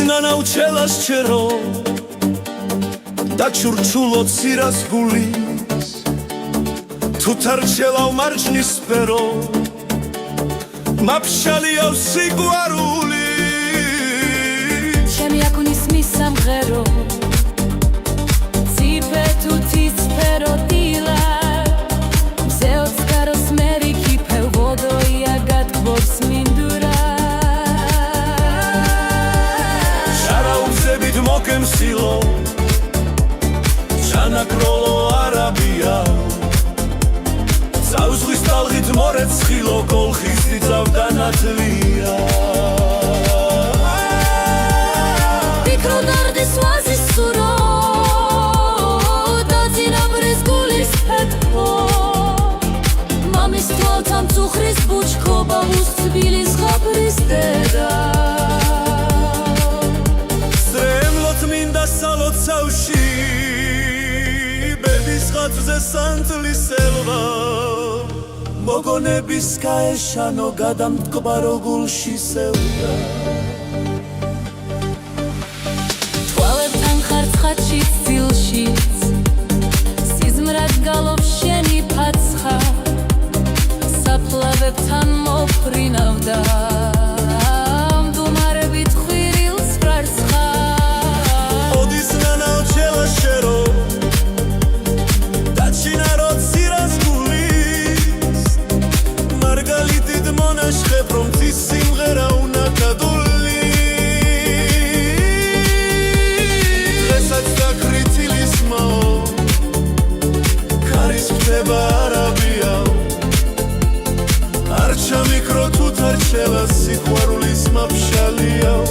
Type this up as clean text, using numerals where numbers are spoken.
ნანაუჩელას ჩერო და ჩურჩულო ცირას გულის თუ თარჩელავ მარჯნის სფერო მაფშალიავ სიყვარული ჩემი აკუნის მისამღერო ციფე თუ ცისფერო დილა მზეოც გაროს მერიქი ფელვოდოია გათბობს მინდურა შარაუზებით მოკემსილო ჩანაკროლო არაბია ზაუზღვის ტალღით მორეცხილო კოლხის ძავდა ნათლია ფიქრო დარდის ვაზის სურო დაძინაბრეს გულის ფეთქო მამის თვალთან წუხრის ბუჩქობა უსწვილის ღაბრის დედა სრემლოთ მინდა სალოცავში ბების ხატზე სანთლისელვა მოგონების გაეშანო გადამტკბარო გულში სევდა თვალებთან ხარ ცხადშიც ძილშიც სიზმრად გალობს შენი ფაცხა საფლავებთან მოფრინავდა მდუმარებით ხვირილს ვრარცხა ოდის ნანაუჩელა შერო და ჩინარო ცირას გულის მარგალიტით მონაშხებ რომ ცის სიმღერა უნაკადული დღესაც დაქრიტილის მაო ქარის ხდება არაბია არ ჩამიქრო თუ თარჩელა სიყვარულის მაფშალიაო